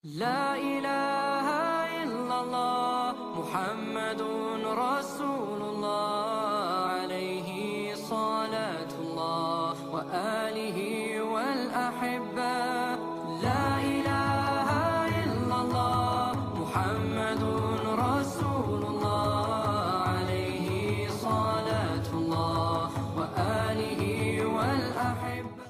لا إله إلا الله محمد رسول الله عليه صلاة الله وآله والأحبة لا إله إلا الله محمد رسول الله عليه صلاة الله وآله والأحبة.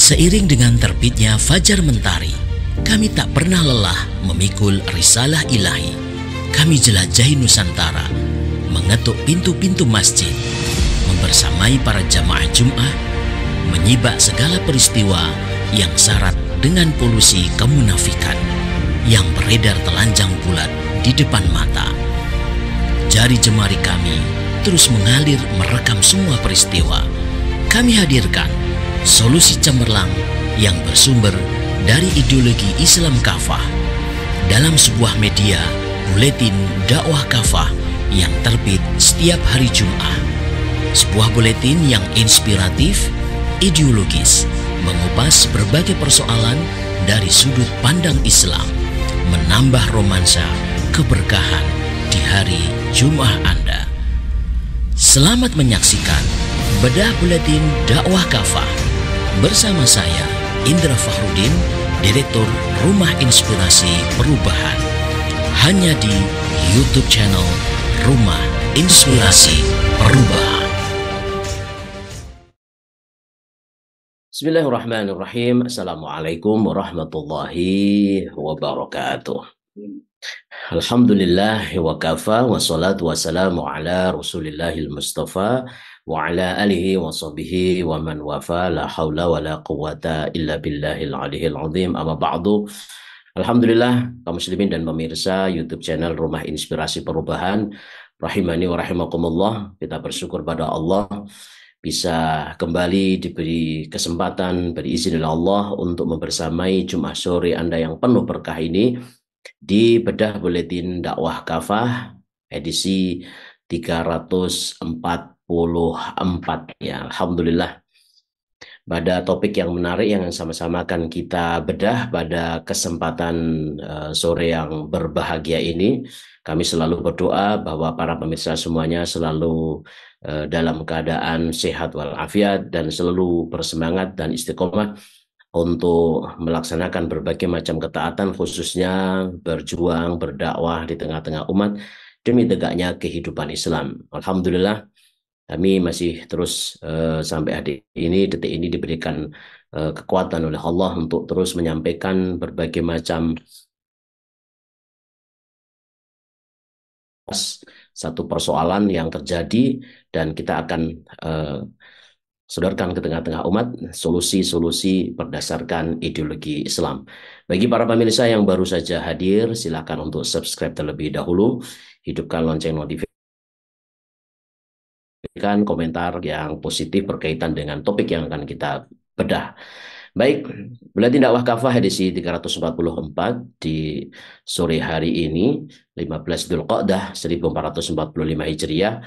Seiring dengan terbitnya fajar mentari, kami tak pernah lelah memikul risalah ilahi. Kami jelajahi Nusantara, mengetuk pintu-pintu masjid, membersamai para jamaah Jum'ah, menyibak segala peristiwa yang syarat dengan polusi kemunafikan yang beredar telanjang bulat di depan mata. Jari jemari kami terus mengalir merekam semua peristiwa. Kami hadirkan solusi cemerlang yang bersumber dari ideologi Islam kafah dalam sebuah media buletin dakwah kafah yang terbit setiap hari Jumat. Sebuah buletin yang inspiratif, ideologis, mengupas berbagai persoalan dari sudut pandang Islam, menambah romansa keberkahan di hari Jumat Anda. Selamat menyaksikan bedah buletin dakwah kafah bersama saya, Indra Fahrudin, Direktur Rumah Inspirasi Perubahan, hanya di YouTube channel Rumah Inspirasi Perubahan. Bismillahirrahmanirrahim. Assalamualaikum warahmatullahi wabarakatuh. Alhamdulillah wa kafa wa salatu wassalamu ala rasulillahil mustafa wa ala alihi wa sahbihi wa man wafa la hawla wa la quwata illa billahil aliyil azim amma ba'du. Alhamdulillah kaum muslimin dan pemirsa YouTube channel Rumah Inspirasi Perubahan rahimani wa rahimakumullah, kita bersyukur pada Allah bisa kembali diberi kesempatan berizin oleh Allah untuk membersamai Jumat sore Anda yang penuh berkah ini di bedah buletin dakwah kafah edisi 344 ya. Alhamdulillah, pada topik yang menarik yang sama-sama akan kita bedah pada kesempatan sore yang berbahagia ini. Kami selalu berdoa bahwa para pemirsa semuanya selalu dalam keadaan sehat walafiat dan selalu bersemangat dan istiqomah untuk melaksanakan berbagai macam ketaatan, khususnya berjuang, berdakwah di tengah-tengah umat demi tegaknya kehidupan Islam. Alhamdulillah, kami masih terus sampai detik ini diberikan kekuatan oleh Allah untuk terus menyampaikan berbagai macam satu persoalan yang terjadi, dan kita akan sodorkan ke tengah-tengah umat solusi-solusi berdasarkan ideologi Islam. Bagi para pemirsa yang baru saja hadir, silakan untuk subscribe terlebih dahulu, hidupkan lonceng notifikasi, komentar yang positif berkaitan dengan topik yang akan kita bedah. Baik, berarti dakwah kafah edisi 344 di sore hari ini 15 Dzulqa'dah 1445 Hijriah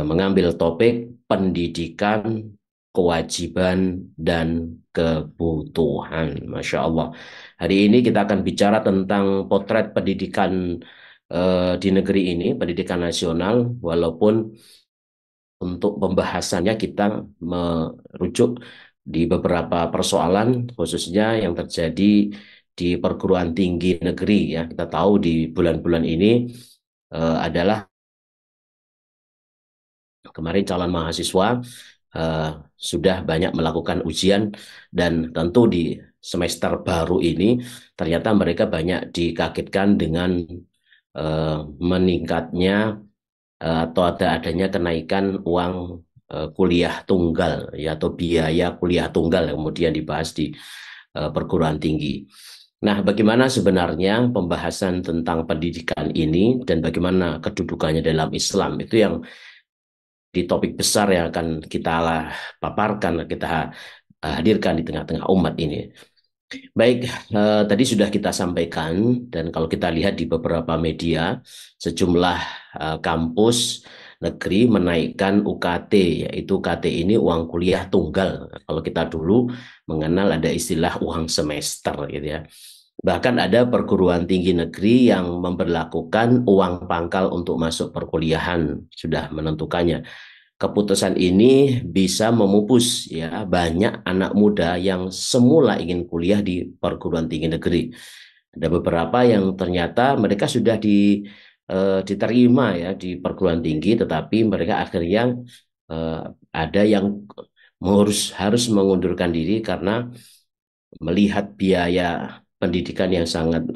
mengambil topik pendidikan, kewajiban, dan kebutuhan. Masya Allah. Hari ini kita akan bicara tentang potret pendidikan di negeri ini, pendidikan nasional, walaupun untuk pembahasannya kita merujuk di beberapa persoalan, khususnya yang terjadi di perguruan tinggi negeri. Ya, kita tahu di bulan-bulan ini adalah kemarin calon mahasiswa uh, sudah banyak melakukan ujian dan tentu di semester baru ini ternyata mereka banyak dikagetkan dengan meningkatnya atau adanya kenaikan uang kuliah tunggal ya atau biaya kuliah tunggal yang kemudian dibahas di perguruan tinggi. Nah, bagaimana sebenarnya pembahasan tentang pendidikan ini dan bagaimana kedudukannya dalam Islam itu yang di topik besar yang akan kita paparkan, kita hadirkan di tengah-tengah umat ini. Baik, tadi sudah kita sampaikan dan kalau kita lihat di beberapa media, sejumlah kampus negeri menaikkan UKT, yaitu UKT ini uang kuliah tunggal. Kalau kita dulu mengenal ada istilah uang semester gitu ya. Bahkan ada perguruan tinggi negeri yang memberlakukan uang pangkal untuk masuk perkuliahan, sudah menentukannya. Keputusan ini bisa memupus ya banyak anak muda yang semula ingin kuliah di perguruan tinggi negeri. Ada beberapa yang ternyata mereka sudah diterima ya di perguruan tinggi, tetapi mereka akhirnya ada yang harus mengundurkan diri karena melihat biaya pendidikan yang sangat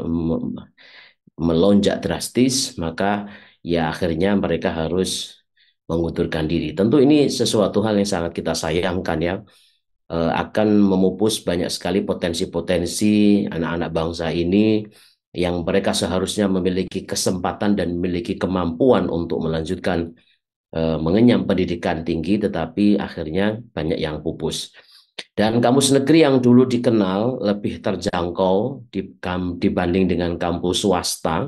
melonjak drastis, maka ya akhirnya mereka harus mengundurkan diri. Tentu ini sesuatu hal yang sangat kita sayangkan ya, akan memupus banyak sekali potensi-potensi anak-anak bangsa ini yang mereka seharusnya memiliki kesempatan dan memiliki kemampuan untuk melanjutkan mengenyam pendidikan tinggi, tetapi akhirnya banyak yang pupus. Dan kampus negeri yang dulu dikenal lebih terjangkau dibanding dengan kampus swasta,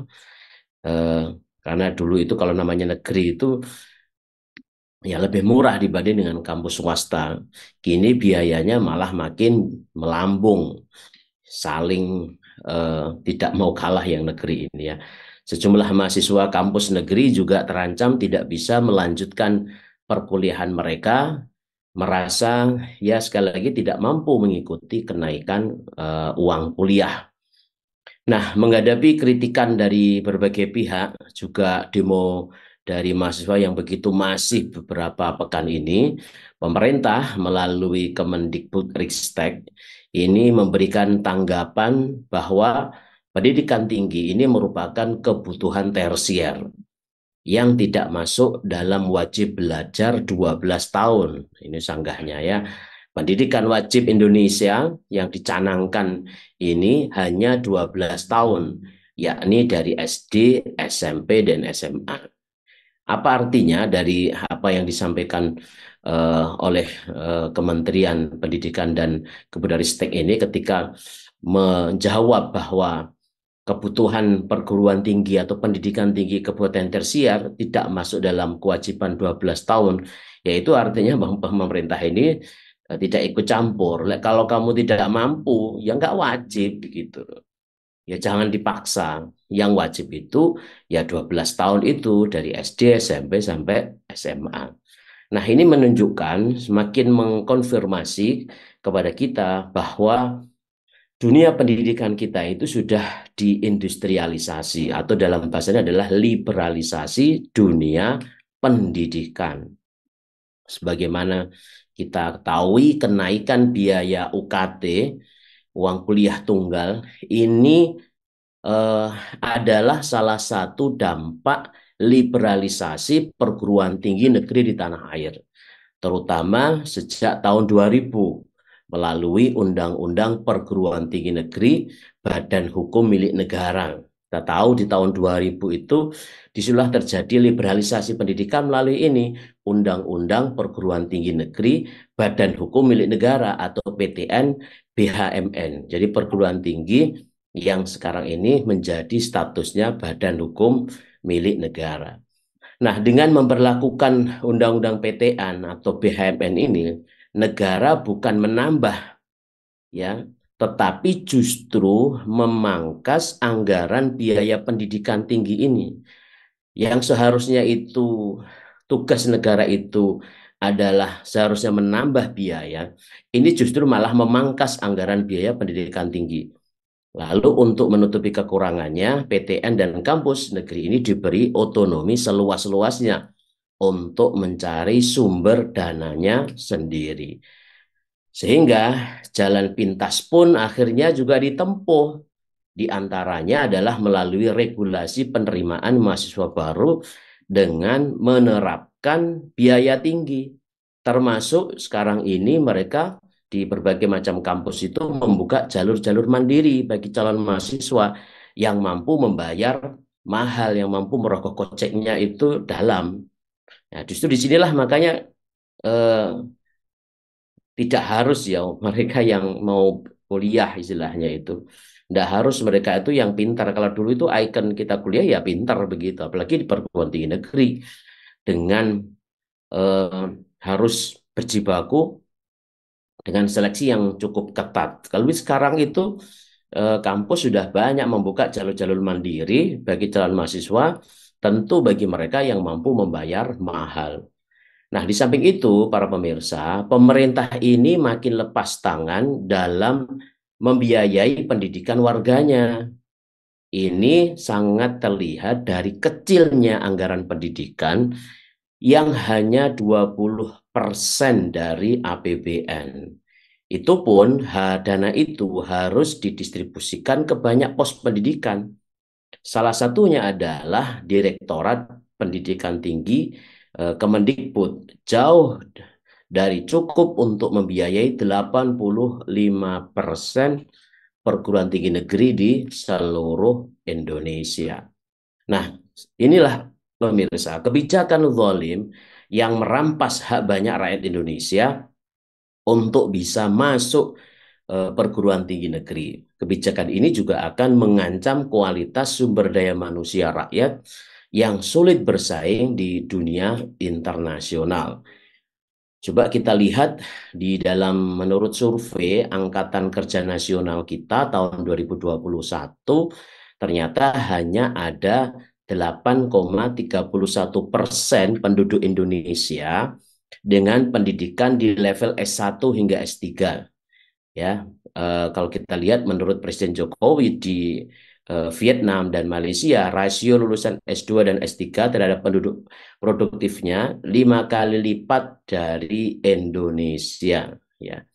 karena dulu itu kalau namanya negeri itu ya lebih murah dibanding dengan kampus swasta. Kini biayanya malah makin melambung, saling tidak mau kalah yang negeri ini ya. Sejumlah mahasiswa kampus negeri juga terancam tidak bisa melanjutkan perkuliahan mereka, merasa ya sekali lagi tidak mampu mengikuti kenaikan uang kuliah. Nah, menghadapi kritikan dari berbagai pihak, juga demo dari mahasiswa yang begitu masif beberapa pekan ini, pemerintah melalui Kemendikbudristek ini memberikan tanggapan bahwa pendidikan tinggi ini merupakan kebutuhan tersier yang tidak masuk dalam wajib belajar 12 tahun. Ini sanggahnya ya. Pendidikan wajib Indonesia yang dicanangkan ini hanya 12 tahun, yakni dari SD, SMP, dan SMA. Apa artinya dari apa yang disampaikan oleh Kementerian Pendidikan dan Kebudayaan ini ketika menjawab bahwa kebutuhan perguruan tinggi atau pendidikan tinggi kebutuhan tersier tidak masuk dalam kewajiban 12 tahun, yaitu artinya bahwa pemerintah ini tidak ikut campur. Kalau kamu tidak mampu, ya nggak wajib gitu. Ya jangan dipaksa. Yang wajib itu ya 12 tahun itu dari SD, SMP sampai SMA. Nah, ini menunjukkan semakin mengkonfirmasi kepada kita bahwa dunia pendidikan kita itu sudah diindustrialisasi atau dalam bahasanya adalah liberalisasi dunia pendidikan. Sebagaimana kita ketahui kenaikan biaya UKT, uang kuliah tunggal, ini adalah salah satu dampak liberalisasi perguruan tinggi negeri di tanah air, terutama sejak tahun 2000 melalui Undang-Undang Perguruan Tinggi Negeri Badan Hukum Milik Negara. Kita tahu di tahun 2000 itu disitulah terjadi liberalisasi pendidikan melalui ini, Undang-Undang Perguruan Tinggi Negeri Badan Hukum Milik Negara atau PTN BHMN. Jadi perguruan tinggi yang sekarang ini menjadi statusnya Badan Hukum Milik Negara. Nah, dengan memperlakukan Undang-Undang PTN atau BHMN ini, negara bukan menambah ya, tetapi justru memangkas anggaran biaya pendidikan tinggi ini. Yang seharusnya itu tugas negara itu adalah seharusnya menambah biaya, ini justru malah memangkas anggaran biaya pendidikan tinggi. Lalu untuk menutupi kekurangannya, PTN dan kampus negeri ini diberi otonomi seluas-luasnya untuk mencari sumber dananya sendiri. Sehingga jalan pintas pun akhirnya juga ditempuh. Di antaranya adalah melalui regulasi penerimaan mahasiswa baru dengan menerapkan biaya tinggi. Termasuk sekarang ini mereka di berbagai macam kampus itu membuka jalur-jalur mandiri bagi calon mahasiswa yang mampu membayar mahal, yang mampu merogoh koceknya itu dalam. Nah, justru disinilah makanya eh, tidak harus ya mereka yang mau kuliah istilahnya itu. Tidak harus mereka itu yang pintar. Kalau dulu itu ikon kita kuliah ya pintar begitu. Apalagi di perguruan tinggi negeri dengan eh, harus berjibaku dengan seleksi yang cukup ketat. Kalau sekarang itu kampus sudah banyak membuka jalur-jalur mandiri bagi calon mahasiswa, tentu bagi mereka yang mampu membayar mahal. Nah, di samping itu, para pemirsa, pemerintah ini makin lepas tangan dalam membiayai pendidikan warganya. Ini sangat terlihat dari kecilnya anggaran pendidikan yang hanya 20% dari APBN. Itu pun dana itu harus didistribusikan ke banyak pos pendidikan. Salah satunya adalah Direktorat Pendidikan Tinggi Kemendikbud. Jauh dari cukup untuk membiayai 85% perguruan tinggi negeri di seluruh Indonesia. Nah, inilah pemirsa, kebijakan zalim yang merampas hak banyak rakyat Indonesia untuk bisa masuk perguruan tinggi negeri. Kebijakan ini juga akan mengancam kualitas sumber daya manusia rakyat yang sulit bersaing di dunia internasional. Coba kita lihat di dalam menurut survei Angkatan Kerja Nasional kita tahun 2021, ternyata hanya ada 8,31% penduduk Indonesia dengan pendidikan di level S1 hingga S3. Ya, kalau kita lihat menurut Presiden Jokowi di Vietnam dan Malaysia, rasio lulusan S2 dan S3 terhadap penduduk produktifnya 5 kali lipat dari Indonesia. Ya.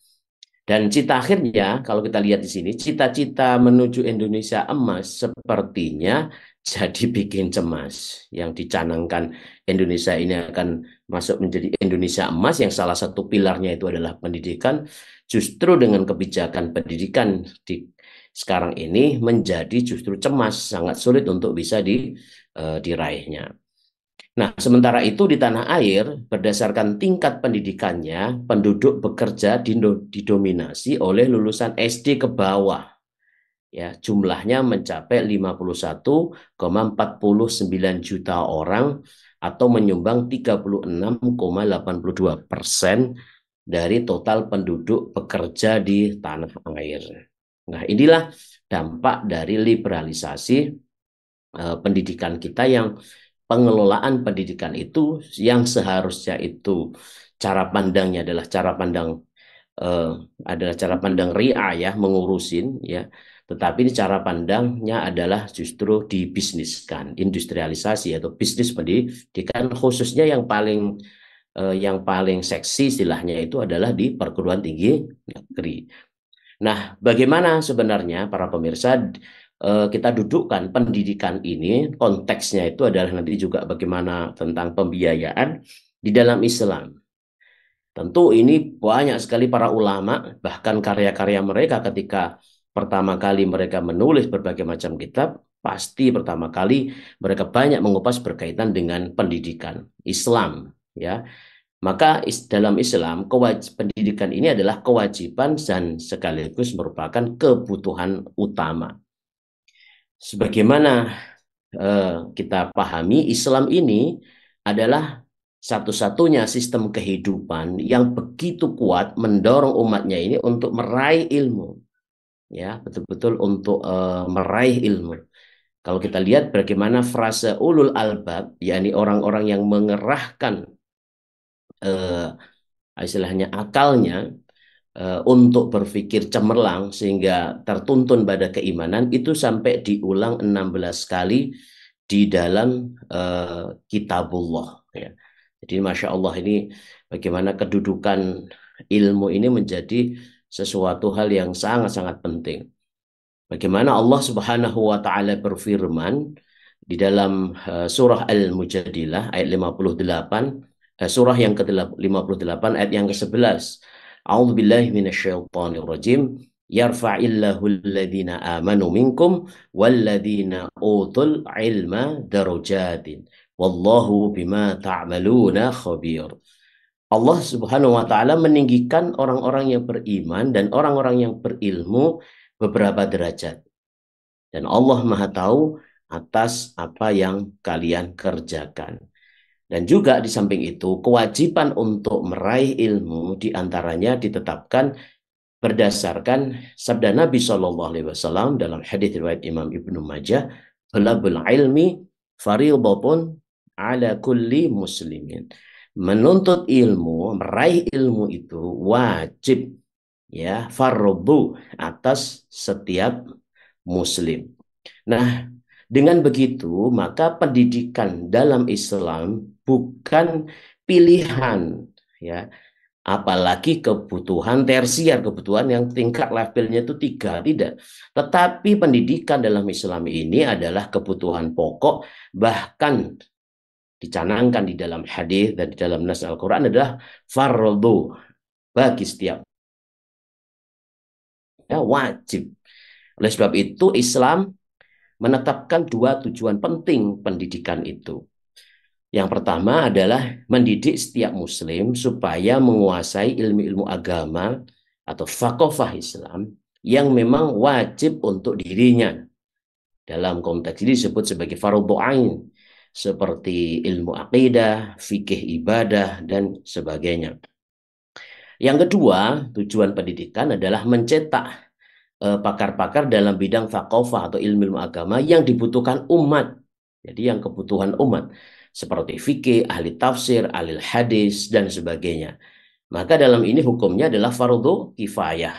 Dan cita akhirnya, kalau kita lihat di sini, cita-cita menuju Indonesia emas sepertinya jadi bikin cemas. Yang dicanangkan Indonesia ini akan masuk menjadi Indonesia emas, yang salah satu pilarnya itu adalah pendidikan. Justru dengan kebijakan pendidikan di sekarang ini menjadi justru cemas, sangat sulit untuk bisa diraihnya. Nah, sementara itu di tanah air, berdasarkan tingkat pendidikannya, penduduk bekerja didominasi oleh lulusan SD ke bawah. Ya, jumlahnya mencapai 51,49 juta orang atau menyumbang 36,82% dari total penduduk bekerja di tanah air. Nah, inilah dampak dari liberalisasi pendidikan kita, yang pengelolaan pendidikan itu yang seharusnya itu cara pandangnya adalah cara pandang ria ya, mengurusin ya, tetapi ini cara pandangnya adalah justru dibisniskan, industrialisasi atau bisnis pendidikan, khususnya yang paling seksi istilahnya itu adalah di perguruan tinggi negeri. Nah, bagaimana sebenarnya para pemirsa kita dudukkan pendidikan ini, konteksnya itu adalah nanti juga bagaimana tentang pembiayaan di dalam Islam. Tentu ini banyak sekali para ulama, bahkan karya-karya mereka ketika pertama kali mereka menulis berbagai macam kitab, pasti pertama kali mereka banyak mengupas berkaitan dengan pendidikan Islam, ya. Maka dalam Islam pendidikan ini adalah kewajiban dan sekaligus merupakan kebutuhan utama. Sebagaimana kita pahami, Islam ini adalah satu-satunya sistem kehidupan yang begitu kuat mendorong umatnya ini untuk meraih ilmu, ya, betul-betul untuk meraih ilmu. Kalau kita lihat bagaimana frase ulul albab, yakni orang-orang yang mengerahkan istilahnya akalnya untuk berpikir cemerlang sehingga tertuntun pada keimanan, itu sampai diulang 16 kali di dalam kitabullah, ya. Jadi Masya Allah, ini bagaimana kedudukan ilmu ini menjadi sesuatu hal yang sangat-sangat penting. Bagaimana Allah Subhanahu wa taala berfirman di dalam surah Al-Mujadilah ayat 58, surah yang ke-58 ayat yang ke-11. A'udzu billahi minasyaitonir rajim. Yarfa'illahu alladhina amanu minkum walladhina utul ilma darajatin. Wallahu bima ta'maluna khabir. Allah Subhanahu wa taala meninggikan orang-orang yang beriman dan orang-orang yang berilmu beberapa derajat. Dan Allah Maha tahu atas apa yang kalian kerjakan. Dan juga di samping itu, kewajiban untuk meraih ilmu diantaranya ditetapkan berdasarkan sabda Nabi SAW dalam hadis riwayat Imam Ibnu Majah, "Talabul ilmi fardhatun ala kulli muslimin." Menuntut ilmu, meraih ilmu itu wajib, ya, fardhu atas setiap muslim. Nah, dengan begitu, maka pendidikan dalam Islam bukan pilihan, ya, apalagi kebutuhan tersier, kebutuhan yang tingkat levelnya itu 3, tidak. Tetapi pendidikan dalam Islam ini adalah kebutuhan pokok, bahkan dicanangkan di dalam hadis dan di dalam nas Al-Quran adalah fardhu bagi setiap, ya, wajib. Oleh sebab itu Islam menetapkan 2 tujuan penting pendidikan itu. Yang pertama adalah mendidik setiap muslim supaya menguasai ilmu-ilmu agama atau faqofah Islam yang memang wajib untuk dirinya. Dalam konteks ini disebut sebagai fardhu ain, seperti ilmu akidah, fikih ibadah, dan sebagainya. Yang kedua, tujuan pendidikan adalah mencetak pakar-pakar dalam bidang faqofah atau ilmu agama yang dibutuhkan umat. Jadi yang kebutuhan umat seperti fikih, ahli tafsir, ahli hadis, dan sebagainya. Maka dalam ini hukumnya adalah fardhu kifayah.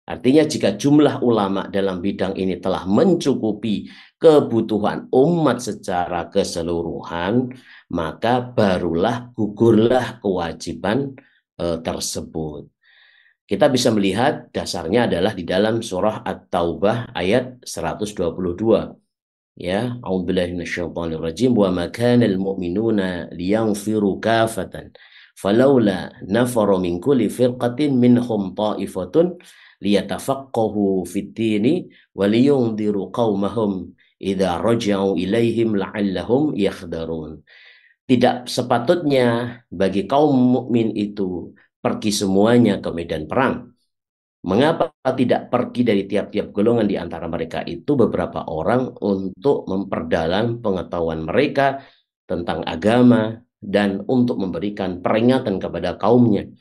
Artinya jika jumlah ulama dalam bidang ini telah mencukupi kebutuhan umat secara keseluruhan, maka barulah gugurlah kewajiban tersebut. Kita bisa melihat dasarnya adalah di dalam surah At-Taubah ayat 122. Ya, a'udzubillahi minasyaitonir rajim, wa ma kana al-mu'minuna liyanfiru kafatan falaula nafara min kulli firqatin minhum ta'ifatun liyatafaqqahu fid-dini wa liyunziru qaumahum idza raja'u ilaihim la'allahum yakhdarun. Tidak sepatutnya bagi kaum mukmin itu pergi semuanya ke medan perang. Mengapa tidak pergi dari tiap-tiap golongan di antara mereka itu beberapa orang untuk memperdalam pengetahuan mereka tentang agama dan untuk memberikan peringatan kepada kaumnya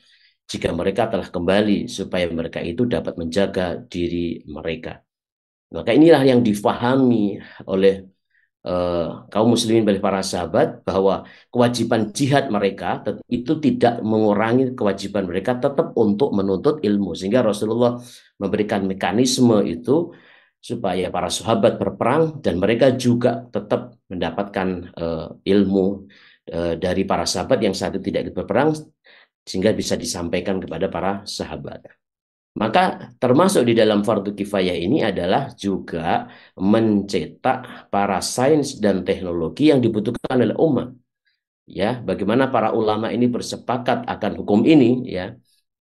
jika mereka telah kembali supaya mereka itu dapat menjaga diri mereka. Maka inilah yang difahami oleh kaum muslimin, oleh para sahabat, bahwa kewajiban jihad mereka itu tidak mengurangi kewajiban mereka tetap untuk menuntut ilmu, sehingga Rasulullah memberikan mekanisme itu supaya para sahabat berperang dan mereka juga tetap mendapatkan ilmu dari para sahabat yang saat itu tidak ikut berperang, sehingga bisa disampaikan kepada para sahabat. Maka termasuk di dalam fardu kifayah ini adalah juga mencetak para sains dan teknologi yang dibutuhkan oleh umat. Ya, bagaimana para ulama ini bersepakat akan hukum ini, ya.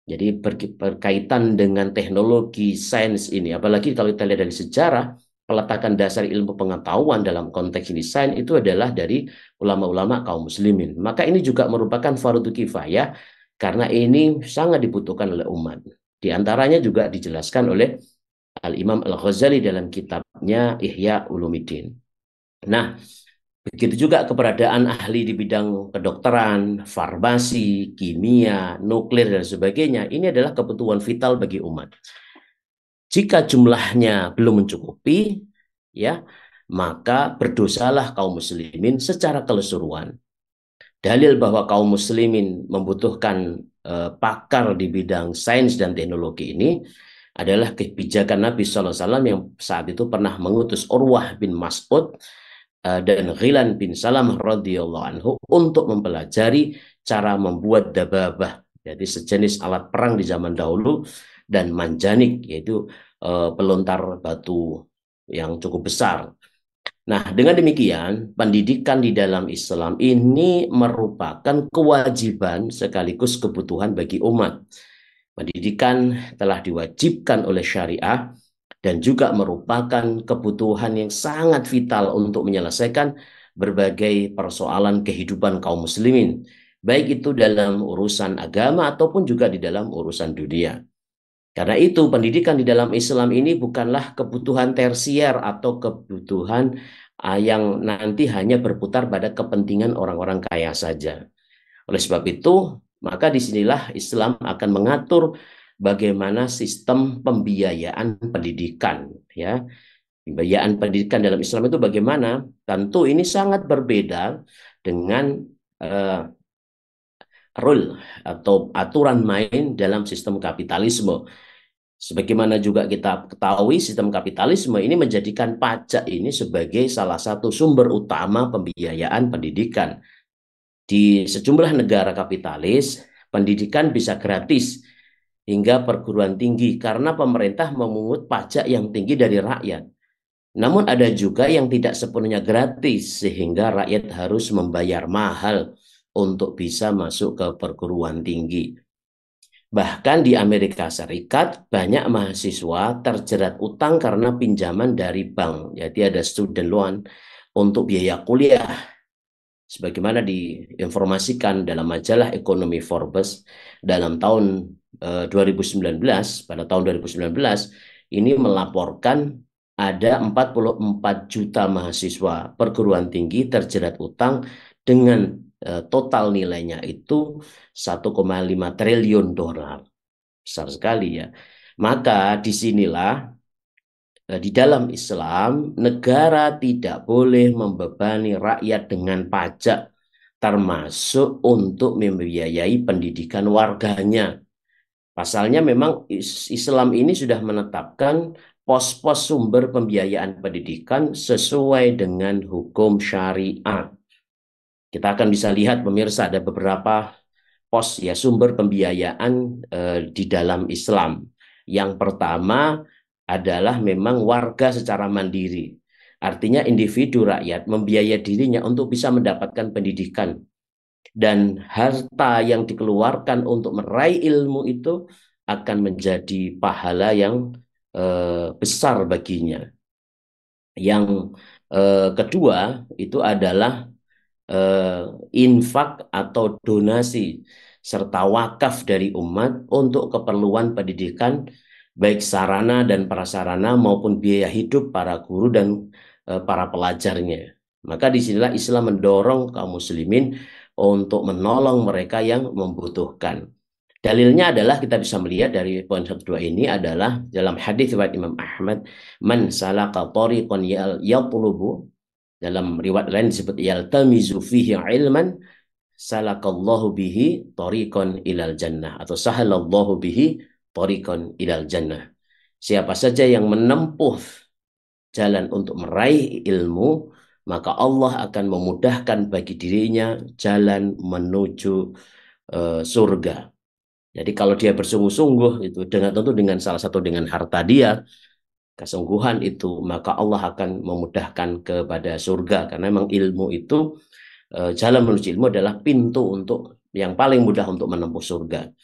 Jadi berkaitan dengan teknologi sains ini, apalagi kalau kita lihat dari sejarah, peletakan dasar ilmu pengetahuan dalam konteks ini sains itu adalah dari ulama-ulama kaum muslimin. Maka ini juga merupakan fardu kifayah karena ini sangat dibutuhkan oleh umat. Di antaranya juga dijelaskan oleh Al-Imam Al-Ghazali dalam kitabnya Ihya Ulumuddin. Nah, begitu juga keberadaan ahli di bidang kedokteran, farmasi, kimia, nuklir, dan sebagainya. Ini adalah kebutuhan vital bagi umat. Jika jumlahnya belum mencukupi, ya, maka berdosalah kaum muslimin secara keseluruhan. Dalil bahwa kaum muslimin membutuhkan pakar di bidang sains dan teknologi ini adalah kebijakan Nabi SAW yang saat itu pernah mengutus Urwah bin Mas'ud dan Ghilan bin Salamah radhiyallahu anhu untuk mempelajari cara membuat dababah, jadi sejenis alat perang di zaman dahulu, dan manjanik, yaitu pelontar batu yang cukup besar. Nah, dengan demikian, pendidikan di dalam Islam ini merupakan kewajiban sekaligus kebutuhan bagi umat. Pendidikan telah diwajibkan oleh syariah dan juga merupakan kebutuhan yang sangat vital untuk menyelesaikan berbagai persoalan kehidupan kaum muslimin, baik itu dalam urusan agama ataupun juga di dalam urusan dunia. Karena itu pendidikan di dalam Islam ini bukanlah kebutuhan tersier atau kebutuhan yang nanti hanya berputar pada kepentingan orang-orang kaya saja. Oleh sebab itu, maka disinilah Islam akan mengatur bagaimana sistem pembiayaan pendidikan. Ya, pembiayaan pendidikan dalam Islam itu bagaimana? Tentu ini sangat berbeda dengan rule atau aturan main dalam sistem kapitalisme. Sebagaimana juga kita ketahui, sistem kapitalisme ini menjadikan pajak ini sebagai salah satu sumber utama pembiayaan pendidikan. Di sejumlah negara kapitalis, pendidikan bisa gratis hingga perguruan tinggi karena pemerintah memungut pajak yang tinggi dari rakyat. Namun ada juga yang tidak sepenuhnya gratis sehingga rakyat harus membayar mahal untuk bisa masuk ke perguruan tinggi. Bahkan di Amerika Serikat, banyak mahasiswa terjerat utang karena pinjaman dari bank. Jadi ada student loan untuk biaya kuliah. Sebagaimana diinformasikan dalam majalah Ekonomi Forbes dalam tahun 2019, pada tahun 2019, ini melaporkan ada 44 juta mahasiswa perguruan tinggi terjerat utang dengan total nilainya itu 1,5 triliun dolar. Besar sekali ya. Maka disinilah di dalam Islam, negara tidak boleh membebani rakyat dengan pajak, termasuk untuk membiayai pendidikan warganya. Pasalnya memang Islam ini sudah menetapkan pos-pos sumber pembiayaan pendidikan sesuai dengan hukum syariat. Kita akan bisa lihat pemirsa ada beberapa pos ya sumber pembiayaan di dalam Islam. Yang pertama adalah memang warga secara mandiri. Artinya individu rakyat membiayai dirinya untuk bisa mendapatkan pendidikan. Dan harta yang dikeluarkan untuk meraih ilmu itu akan menjadi pahala yang besar baginya. Yang kedua itu adalah infak atau donasi serta wakaf dari umat untuk keperluan pendidikan baik sarana dan prasarana maupun biaya hidup para guru dan para pelajarnya. Maka disinilah Islam mendorong kaum muslimin untuk menolong mereka yang membutuhkan. Dalilnya adalah kita bisa melihat dari poin kedua ini adalah dalam hadis riwayat Imam Ahmad, man salaka tariqan yatlubu, dalam riwayat lain disebut yaltamizu fihi ilman salakallahu bihi tariqan ilal jannah atau sahalallahu bihi tariqan ilal jannah. Siapa saja yang menempuh jalan untuk meraih ilmu, maka Allah akan memudahkan bagi dirinya jalan menuju surga. Jadi kalau dia bersungguh-sungguh itu tentu dengan salah satu dengan harta dia, kesungguhan itu, maka Allah akan memudahkan kepada surga. Karena memang ilmu itu, jalan menuju ilmu adalah pintu untuk yang paling mudah untuk menempuh surga.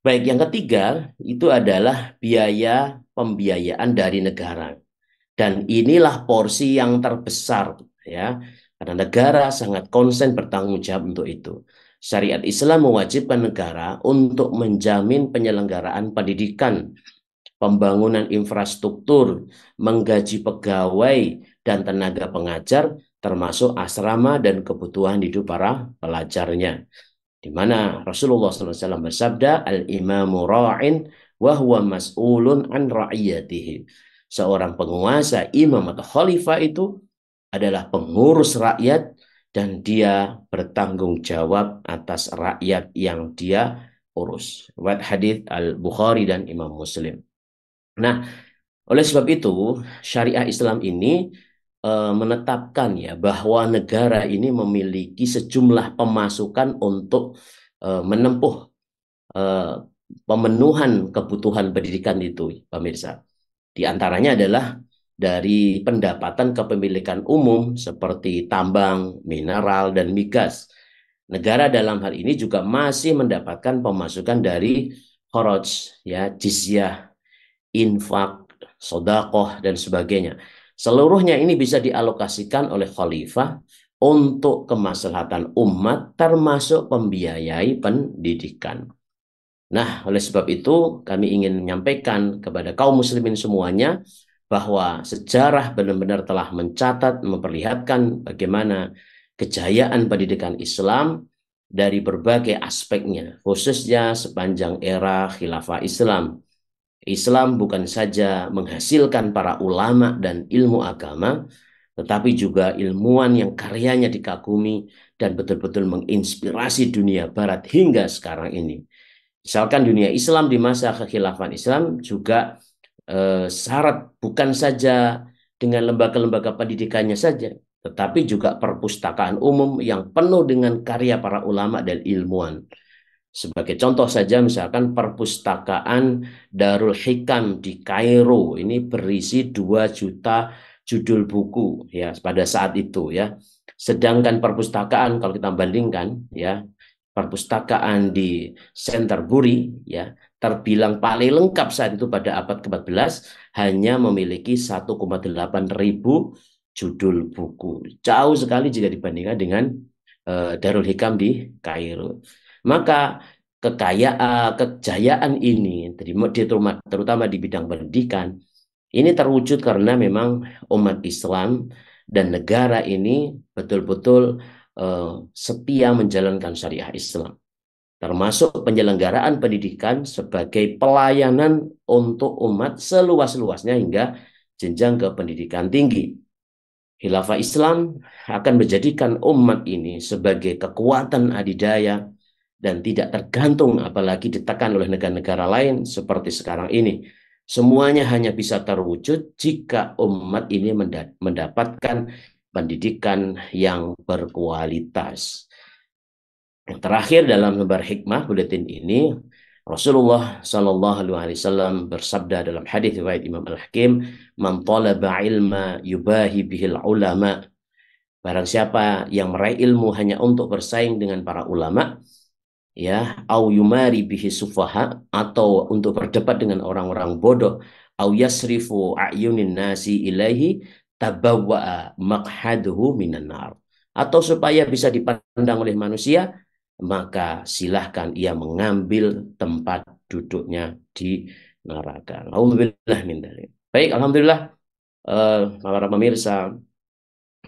Baik, yang ketiga itu adalah biaya pembiayaan dari negara. Dan inilah porsi yang terbesar, ya, karena negara sangat konsen bertanggung jawab untuk itu. Syariat Islam mewajibkan negara untuk menjamin penyelenggaraan pendidikan, pembangunan infrastruktur, menggaji pegawai dan tenaga pengajar, termasuk asrama dan kebutuhan hidup para pelajarnya. Di mana Rasulullah SAW bersabda, al-imamu ra'in wa huwa mas'ulun an ra'iyatihi. Seorang penguasa, imam atau khalifah itu adalah pengurus rakyat dan dia bertanggung jawab atas rakyat yang dia urus. Riwayat hadis Al-Bukhari dan Imam Muslim. Nah, oleh sebab itu syariah Islam ini menetapkan ya bahwa negara ini memiliki sejumlah pemasukan untuk menempuh pemenuhan kebutuhan pendidikan itu, pemirsa. Di antaranya adalah dari pendapatan kepemilikan umum seperti tambang, mineral, dan migas. Negara dalam hal ini juga masih mendapatkan pemasukan dari kharaj, ya, jizyah, infak, sedekah, dan sebagainya. Seluruhnya ini bisa dialokasikan oleh khalifah untuk kemaslahatan umat, termasuk pembiayai pendidikan. Nah, oleh sebab itu kami ingin menyampaikan kepada kaum muslimin semuanya bahwa sejarah benar-benar telah mencatat, memperlihatkan bagaimana kejayaan pendidikan Islam dari berbagai aspeknya, khususnya sepanjang era khilafah Islam. Islam bukan saja menghasilkan para ulama dan ilmu agama, tetapi juga ilmuwan yang karyanya dikagumi dan betul-betul menginspirasi dunia barat hingga sekarang ini. Misalkan dunia Islam di masa kekhilafan Islam juga syarat bukan saja dengan lembaga-lembaga pendidikannya saja, tetapi juga perpustakaan umum yang penuh dengan karya para ulama dan ilmuwan. Sebagai contoh saja, misalkan perpustakaan Darul Hikam di Kairo ini berisi 2 juta judul buku ya pada saat itu ya. Sedangkan perpustakaan kalau kita bandingkan ya, perpustakaan di Canterbury ya terbilang paling lengkap saat itu pada abad ke-14 hanya memiliki 1,8 ribu judul buku. Jauh sekali jika dibandingkan dengan Darul Hikam di Kairo. Maka kejayaan ini terutama di bidang pendidikan ini terwujud karena memang umat Islam dan negara ini betul-betul setia menjalankan syariah Islam, termasuk penyelenggaraan pendidikan sebagai pelayanan untuk umat seluas-luasnya hingga jenjang ke pendidikan tinggi. Khilafah Islam akan menjadikan umat ini sebagai kekuatan adidaya dan tidak tergantung apalagi ditekan oleh negara-negara lain seperti sekarang ini. Semuanya hanya bisa terwujud jika umat ini mendapatkan pendidikan yang berkualitas. Yang terakhir dalam lembar hikmah buletin ini, Rasulullah Shallallahu Alaihi Wasallam bersabda dalam hadis riwayat Imam Al-Hakim, "Man talaba ilma yubahi bihil ulama." Barang siapa yang meraih ilmu hanya untuk bersaing dengan para ulama, ya, au yumari bihi sufaha, atau untuk berdebat dengan orang-orang bodoh, au yasrifu a'yunin nasi ilaihi tabawwa'a maqhaduhu minan nar, atau supaya bisa dipandang oleh manusia, maka silahkan ia mengambil tempat duduknya di neraka. Alhamdulillah min dzalik. Baik, alhamdulillah para pemirsa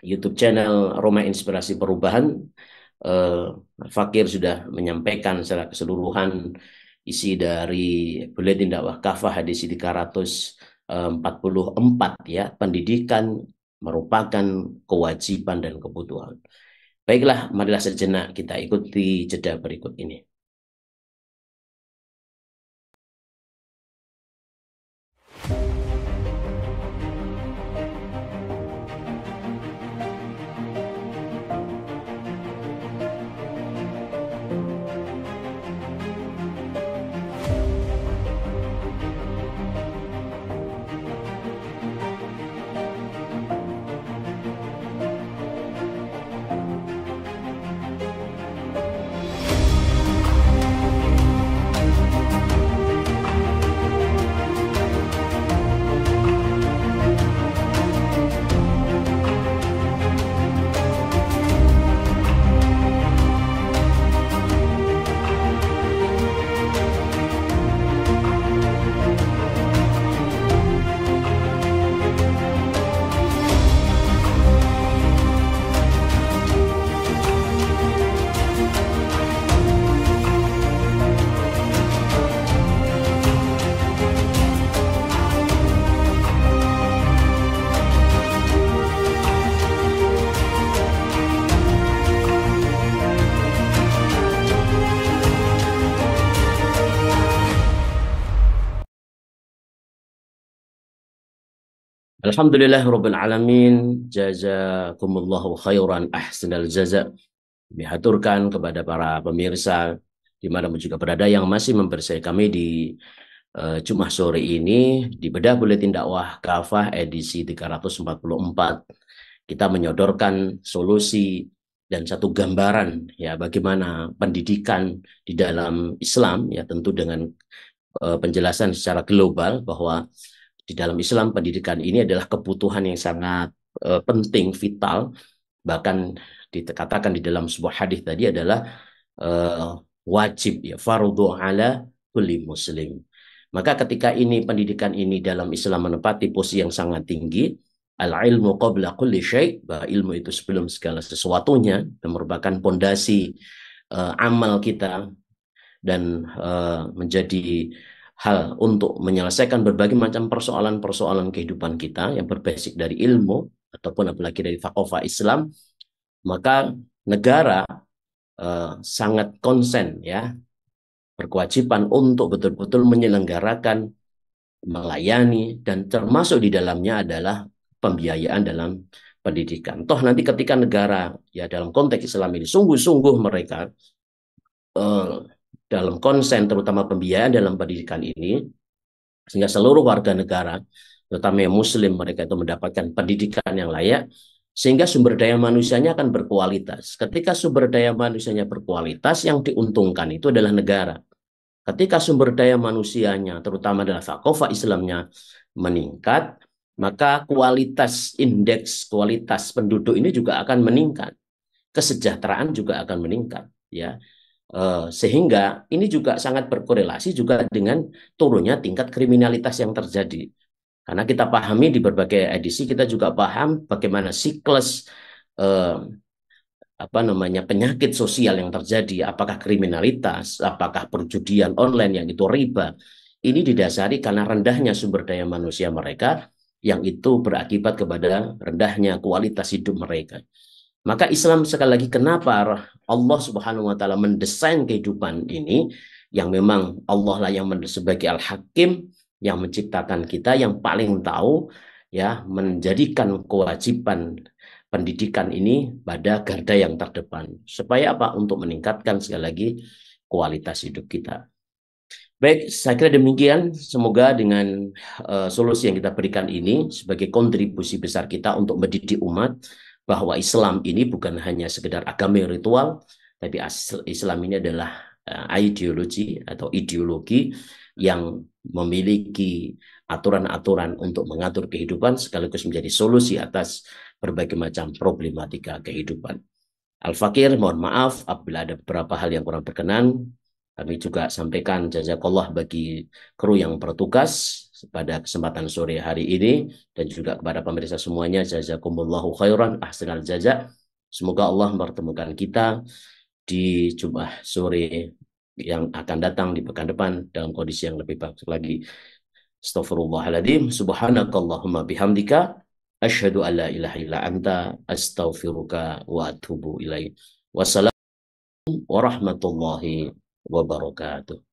YouTube channel Roma Inspirasi Perubahan, Fakir sudah menyampaikan secara keseluruhan isi dari Buletin Dakwah Kafah hadis 344 ya, pendidikan merupakan kewajiban dan kebutuhan. Baiklah, marilah sejenak kita ikuti jeda berikut ini. Alhamdulillah Rabbil Alamin, jazakumullahu khairan ahsanal jaza. Dihaturkan kepada para pemirsa dimanapun juga berada yang masih membersai kami di Jumat sore ini di Bedah Buletin Dakwah Kafah edisi 344. Kita menyodorkan solusi dan satu gambaran ya bagaimana pendidikan di dalam Islam ya tentu dengan penjelasan secara global bahwa di dalam Islam pendidikan ini adalah kebutuhan yang sangat penting, vital, bahkan dikatakan di dalam sebuah hadis tadi adalah wajib ya fardhu ala kulli muslim. Maka ketika ini pendidikan ini dalam Islam menempati posisi yang sangat tinggi, al-ilmu qabla kulli syai', bahwa ilmu itu sebelum segala sesuatunya dan merupakan pondasi amal kita dan menjadi hal untuk menyelesaikan berbagai macam persoalan-persoalan kehidupan kita yang berbasis dari ilmu ataupun apalagi dari thaqafah Islam, maka negara sangat konsen ya berkewajiban untuk betul-betul menyelenggarakan, melayani, dan termasuk di dalamnya adalah pembiayaan dalam pendidikan. Toh nanti ketika negara ya dalam konteks Islam ini sungguh-sungguh mereka dalam konsen terutama pembiayaan dalam pendidikan ini, sehingga seluruh warga negara, terutama yang Muslim, mereka itu mendapatkan pendidikan yang layak, sehingga sumber daya manusianya akan berkualitas. Ketika sumber daya manusianya berkualitas, yang diuntungkan itu adalah negara. Ketika sumber daya manusianya, terutama adalah thaqafah Islamnya, meningkat, maka kualitas indeks kualitas penduduk ini juga akan meningkat. Kesejahteraan juga akan meningkat, ya. Sehingga ini juga sangat berkorelasi juga dengan turunnya tingkat kriminalitas yang terjadi. Karena kita pahami di berbagai edisi kita juga paham bagaimana siklus penyakit sosial yang terjadi, apakah kriminalitas, apakah perjudian online yang itu riba. Ini didasari karena rendahnya sumber daya manusia mereka yang itu berakibat kepada rendahnya kualitas hidup mereka. Maka Islam sekali lagi kenapa Allah Subhanahu wa taala mendesain kehidupan ini yang memang Allah lah yang sebagai Al-Hakim yang menciptakan kita yang paling tahu ya menjadikan kewajiban pendidikan ini pada garda yang terdepan. Supaya apa? Untuk meningkatkan sekali lagi kualitas hidup kita. Baik, saya kira demikian. Semoga dengan solusi yang kita berikan ini sebagai kontribusi besar kita untuk mendidik umat bahwa Islam ini bukan hanya sekedar agama ritual, tapi Islam ini adalah ideologi atau ideologi yang memiliki aturan-aturan untuk mengatur kehidupan sekaligus menjadi solusi atas berbagai macam problematika kehidupan. Al-Fakir, mohon maaf apabila ada beberapa hal yang kurang berkenan. Kami juga sampaikan jazakallah bagi kru yang bertugas pada kesempatan sore hari ini dan juga kepada pemirsa semuanya jazakumullahu khairan ahsanal jaza. Semoga Allah mempertemukan kita di Jumat sore yang akan datang di pekan depan dalam kondisi yang lebih baik lagi. Astaghfirullahaladzim. Subhanakallahumma bihamdika asyhadu an la ilaha illa anta astaghfiruka wa atubu ilaik. Wassalamualaikum warahmatullahi wabarakatuh.